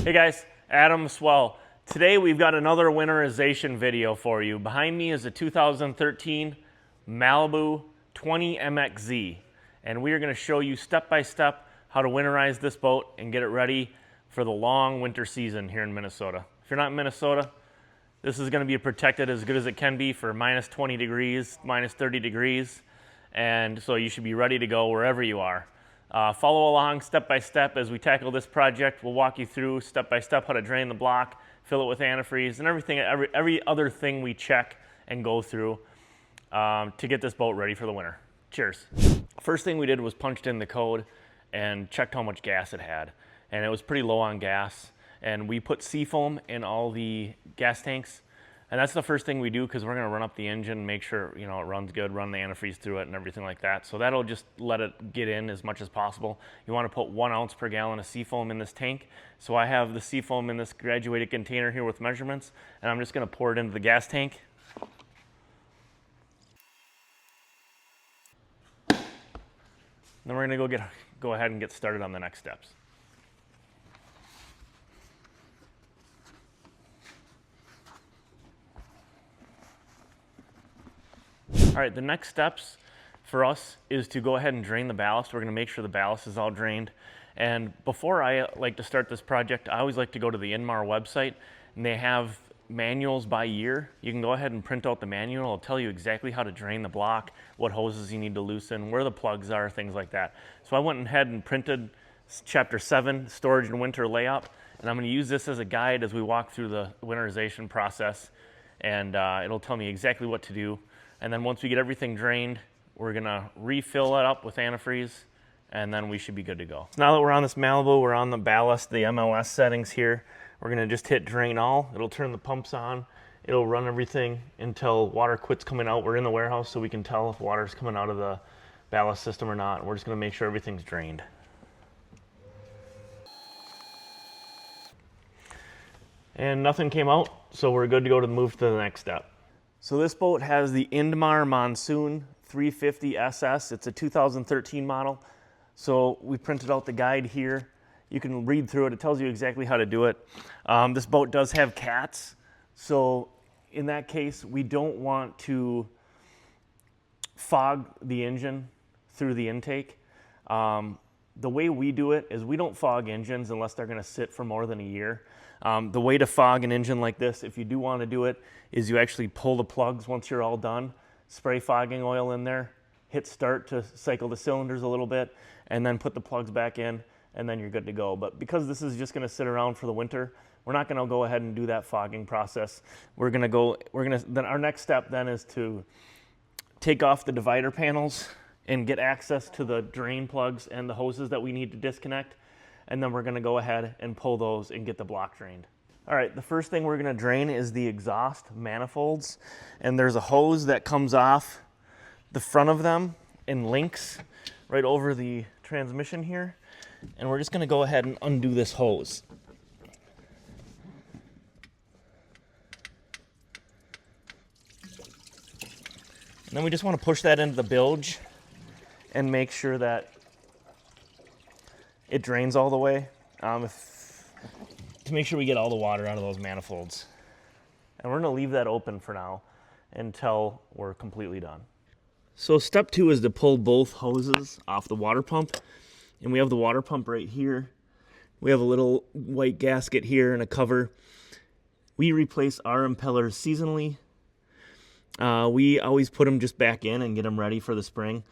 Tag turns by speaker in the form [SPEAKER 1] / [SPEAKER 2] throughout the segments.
[SPEAKER 1] Hey guys, Adam SWELL. Today we've got another winterization video for you. Behind me is a 2013 Malibu 20 MXZ, and we are going to show you step by step how to winterize this boat and get it ready for the long winter season here in Minnesota. If you're not in Minnesota, this is going to be protected as good as it can be for minus 20 degrees, minus 30 degrees, and so you should be ready to go wherever you are. Follow along step by step as we tackle this project. We'll walk you through step by step how to drain the block, fill it with antifreeze, and every other thing we check and go through to get this boat ready for the winter. Cheers. First thing we did was punched in the code and checked how much gas it had, and it was pretty low on gas. And we put seafoam in all the gas tanks, and that's the first thing we do because we're going to run up the engine, make sure it runs good, run the antifreeze through it and everything like that. So that'll just let it get in as much as possible. You want to put 1 ounce per gallon of seafoam in this tank. So I have the seafoam in this graduated container here with measurements, and I'm just going to pour it into the gas tank. Then we're going to go ahead and get started on the next steps. All right, the next steps for us is to go ahead and drain the ballast. We're going to make sure the ballast is all drained. And before I like to start this project, I always like to go to the Indmar website, and they have manuals by year. You can go ahead and print out the manual. It'll tell you exactly how to drain the block, what hoses you need to loosen, where the plugs are, things like that. So I went ahead and printed Chapter 7, Storage and Winter Layout, and I'm going to use this as a guide as we walk through the winterization process, and it'll tell me exactly what to do. And then once we get everything drained, we're gonna refill it up with antifreeze, and then we should be good to go. So now that we're on this Malibu, we're on the ballast, the MLS settings here. We're gonna just hit drain all. It'll turn the pumps on. It'll run everything until water quits coming out. We're in the warehouse, so we can tell if water's coming out of the ballast system or not. We're just gonna make sure everything's drained. And nothing came out, so we're good to go to move to the next step. So this boat has the Indmar Monsoon 350 SS. It's a 2013 model. So we printed out the guide here. You can read through it. It tells you exactly how to do it. This boat does have cats. So in that case, we don't want to fog the engine through the intake. The way we do it is we don't fog engines unless they're going to sit for more than a year. The way to fog an engine like this, if you do want to do it, is you actually pull the plugs once you're all done, spray fogging oil in there, hit start to cycle the cylinders a little bit, and then put the plugs back in, and then you're good to go. But because this is just going to sit around for the winter, we're not going to go ahead and do that fogging process. Then our next step then is to take off the divider panels and get access to the drain plugs and the hoses that we need to disconnect. And then we're going to go ahead and pull those and get the block drained. All right, the first thing we're going to drain is the exhaust manifolds. And there's a hose that comes off the front of them and links right over the transmission here. And we're just going to go ahead and undo this hose. And then we just want to push that into the bilge and make sure that it drains all the way to make sure we get all the water out of those manifolds. And we're going to leave that open for now until we're completely done. So step 2 is to pull both hoses off the water pump. And we have the water pump right here. We have a little white gasket here and a cover. We replace our impellers seasonally. We always put them just back in and get them ready for the spring.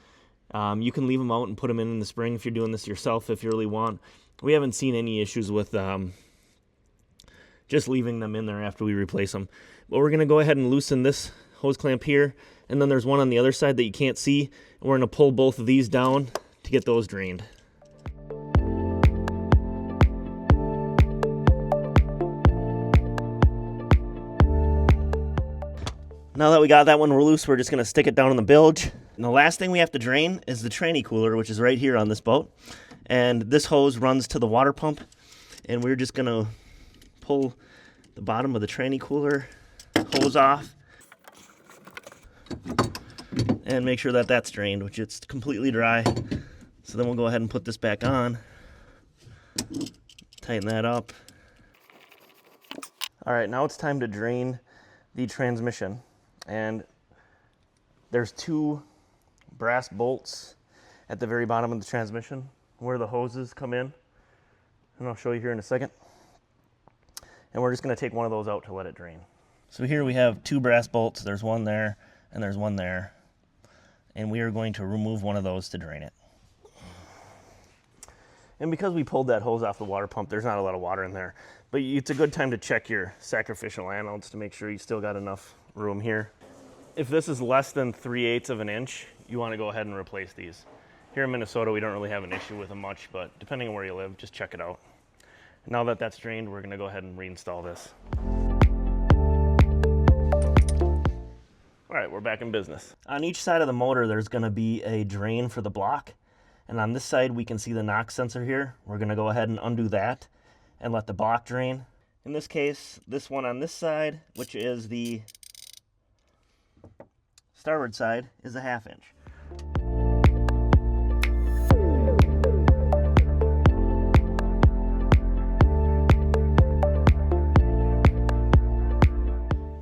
[SPEAKER 1] You can leave them out and put them in the spring if you're doing this yourself if you really want. We haven't seen any issues with just leaving them in there after we replace them. But we're going to go ahead and loosen this hose clamp here, and then there's one on the other side that you can't see, and we're going to pull both of these down to get those drained. Now that we got that one loose, we're just going to stick it down in the bilge. And the last thing we have to drain is the tranny cooler, which is right here on this boat. And this hose runs to the water pump, and we're just going to pull the bottom of the tranny cooler hose off and make sure that that's drained, which it's completely dry. So then we'll go ahead and put this back on, tighten that up, All right, now it's time to drain the transmission. And there's 2 brass bolts at the very bottom of the transmission where the hoses come in. And I'll show you here in a second. And we're just gonna take one of those out to let it drain. So here we have 2 brass bolts. There's one there and there's one there. And we are going to remove one of those to drain it. And because we pulled that hose off the water pump, there's not a lot of water in there. But it's a good time to check your sacrificial anodes to make sure you still got enough room here. If this is less than 3/8 of an inch, you want to go ahead and replace these. Here in Minnesota, we don't really have an issue with them much, but depending on where you live, just check it out. Now that that's drained, we're going to go ahead and reinstall this. All right, we're back in business. On each side of the motor, there's going to be a drain for the block. And on this side, we can see the knock sensor here. We're going to go ahead and undo that and let the block drain. In this case, this one on this side, which is the starboard side, is a 1/2 inch.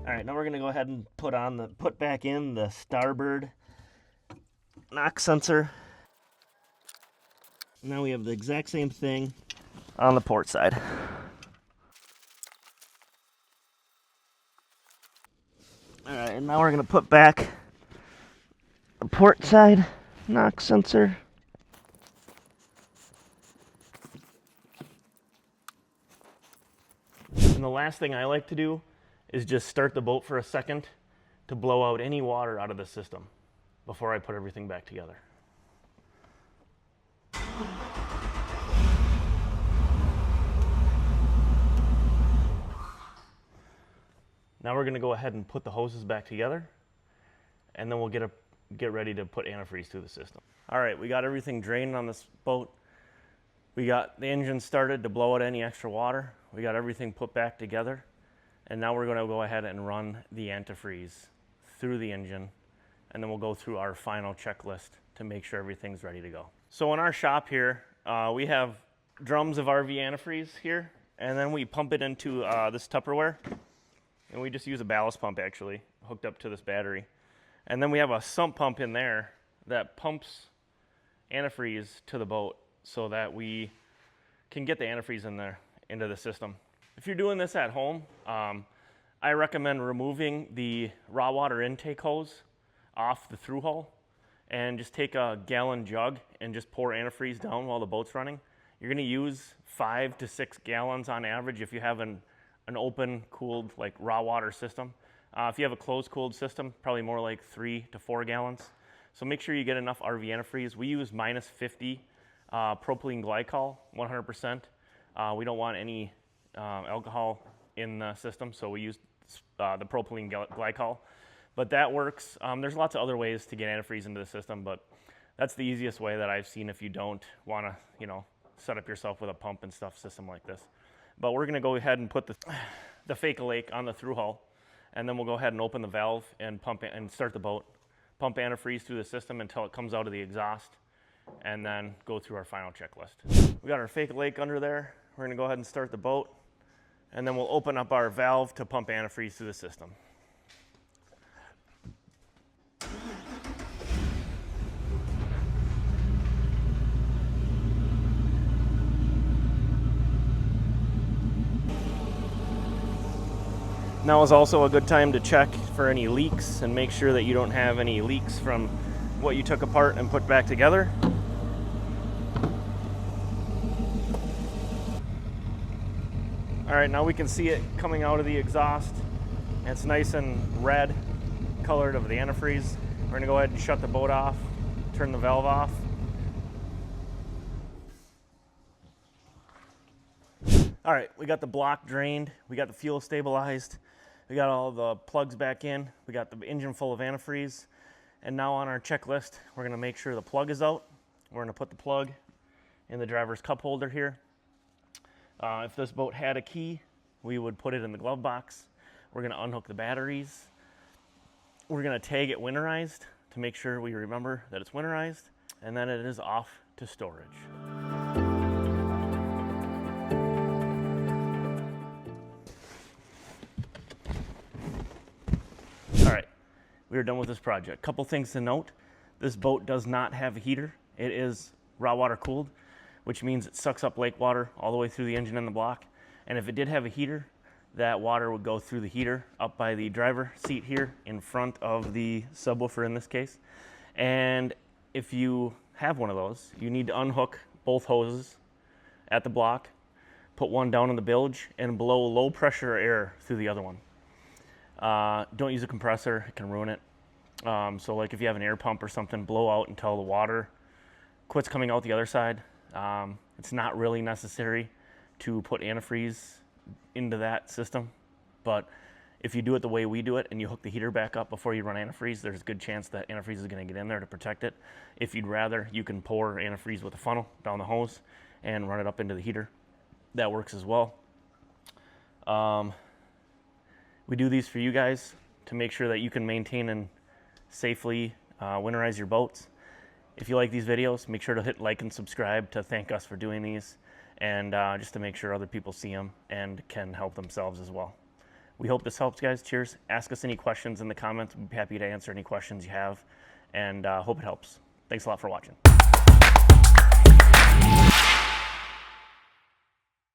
[SPEAKER 1] All right, now we're going to go ahead and put back in the starboard knock sensor. Now we have the exact same thing on the port side. All right, and now we're going to put back the port side knock sensor. And the last thing I like to do is just start the boat for a second to blow out any water out of the system before I put everything back together. Now we're going to go ahead and put the hoses back together, and then we'll get ready to put antifreeze through the system. All right, we got everything drained on this boat. We got the engine started to blow out any extra water. We got everything put back together, and now we're going to go ahead and run the antifreeze through the engine, and then we'll go through our final checklist to make sure everything's ready to go. So in our shop here, we have drums of RV antifreeze here, and then we pump it into this Tupperware. And we just use a ballast pump actually, hooked up to this battery. And then we have a sump pump in there that pumps antifreeze to the boat so that we can get the antifreeze in there into the system. If you're doing this at home, I recommend removing the raw water intake hose off the through hull and just take a gallon jug and just pour antifreeze down while the boat's running. You're gonna use 5 to 6 gallons on average if you have an open cooled like raw water system. If you have a closed cooled system, probably more like 3 to 4 gallons. So make sure you get enough RV antifreeze. We use -50 propylene glycol, 100%. We don't want any alcohol in the system, so we use the propylene glycol. But that works. There's lots of other ways to get antifreeze into the system, but that's the easiest way that I've seen if you don't want to, set up yourself with a pump and stuff system like this. But we're going to go ahead and put the fake lake on the through hull, and then we'll go ahead and open the valve and pump it and start the boat. Pump antifreeze through the system until it comes out of the exhaust, and then go through our final checklist. We got our fake lake under there. We're going to go ahead and start the boat, and then we'll open up our valve to pump antifreeze through the system. Now is also a good time to check for any leaks and make sure that you don't have any leaks from what you took apart and put back together. All right, now we can see it coming out of the exhaust. It's nice and red colored of the antifreeze. We're gonna go ahead and shut the boat off, turn the valve off. All right, we got the block drained, we got the fuel stabilized, we got all the plugs back in, we got the engine full of antifreeze, and now on our checklist, we're gonna make sure the plug is out. We're gonna put the plug in the driver's cup holder here. If this boat had a key, we would put it in the glove box. We're gonna unhook the batteries. We're gonna tag it winterized to make sure we remember that it's winterized, and then it is off to storage. we are done with this project. Couple things to note. This boat does not have a heater. It is raw water cooled, which means it sucks up lake water all the way through the engine and the block. And if it did have a heater, that water would go through the heater up by the driver seat here in front of the subwoofer in this case. And if you have one of those, you need to unhook both hoses at the block, put one down in the bilge, and blow low pressure air through the other one. Don't use a compressor, it can ruin it. So like if you have an air pump or something, blow out until the water quits coming out the other side. It's not really necessary to put antifreeze into that system, but if you do it the way we do it and you hook the heater back up before you run antifreeze, there's a good chance that antifreeze is going to get in there to protect it. If you'd rather, you can pour antifreeze with a funnel down the hose and run it up into the heater. That works as well. We do these for you guys to make sure that you can maintain and safely winterize your boats. If you like these videos, make sure to hit like and subscribe to thank us for doing these, and just to make sure other people see them and can help themselves as well. We hope this helps, guys. Cheers. Ask us any questions in the comments. We'd be happy to answer any questions you have, and hope it helps. Thanks a lot for watching.